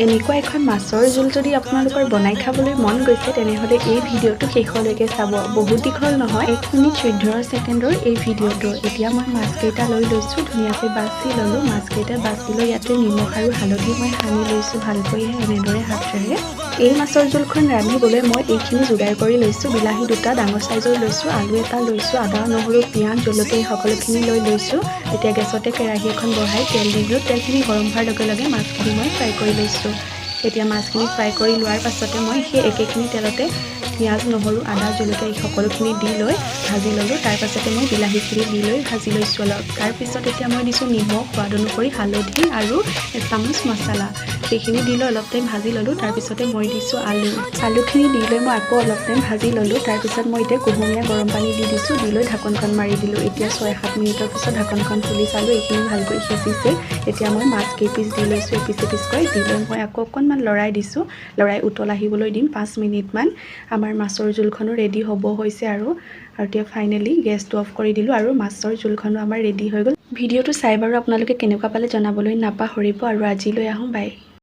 এনেকুৱা এখন মাছৰ জোল যদি আপোনালোকৰ বনাই খাবলৈ মন গৈছে তেনেহ'লে এই ভিডিঅ'টো শেষলৈকে চাব। বহুত দীঘল নহয়, 1 মিনিট 14 ছেকেণ্ডৰ এই ভিডিঅ'টো। এতিয়া মই মাছকেইটা লৈ লৈছোঁ, ধুনীয়াকৈ বাছি ল'লোঁ। মাছকেইটা বাছি লৈ ইয়াতে নিমখ আৰু হালধি মই সানি লৈছোঁ ভালকৈ এনেদৰে হাতেৰে। এই মাছৰ জোলখন ৰান্ধিবলৈ মই এইখিনি যোগাৰ কৰি লৈছোঁ। বিলাহী 2টা ডাঙৰ চাইজৰ লৈছোঁ, আলু এটা লৈছোঁ, আদা নহৰু পিঁয়াজ জলকীয়া সকলোখিনি লৈ লৈছোঁ। এতিয়া গেছতে কেৰাহী এখন বহাই তেল দি দিলোঁ। তেলখিনি গৰম হোৱাৰ লগে লগে মাছখিনি মই ফ্ৰাই কৰি লৈছোঁ। এতিয়া মাছখিনি ফ্ৰাই কৰি লোৱাৰ পাছতে মই সেই একেখিনি তেলতে পিঁয়াজ নহৰু আদা জলকীয়া এই সকলোখিনি দি লৈ ভাজি ল'লোঁ। তাৰ পাছতে মই বিলাহীখিনি দি লৈ ভাজি লৈছোঁ অলপ। তাৰপিছত এতিয়া মই দিছোঁ নিমখ, সোৱাদ অনুসৰি হালধি আৰু এচামুচ মছলা। সেইখিনি দি লৈ অলপ টাইম ভাজি ল'লোঁ। তাৰপিছতে মই দিছোঁ আলুখিনি দি লৈ মই আকৌ অলপ টাইম ভাজি ল'লোঁ। তাৰপিছত মই এতিয়া কুহুমীয়া গৰম পানী দি দিছোঁ, দি লৈ ঢাকনখন মাৰি দিলোঁ। এতিয়া 6-7 মিনিটৰ পিছত ঢাকনখন খুলি চালোঁ, এইখিনি ভালকৈ সিজিছে। এতিয়া মই মাছ কেইপিচ দি লৈছোঁ, এপিচ এপিচকৈ দি লৈ মই আকৌ অকণমান লৰাই দিছোঁ। লৰাই উতল আহিবলৈ দিম 5 মিনিটমান। আমাৰ মাছৰ জোলখনো ৰেডি হ'ব হৈছে আৰু এতিয়া ফাইনেলি গেছটো অফ কৰি দিলোঁ আৰু মাছৰ জোলখনো আমাৰ ৰেডি হৈ গ'ল। ভিডিঅ'টো চাই বাৰু আপোনালোকে কেনেকুৱা পালে জনাবলৈ নাপাহৰিব আৰু আজিলৈ আহোঁ, বাই।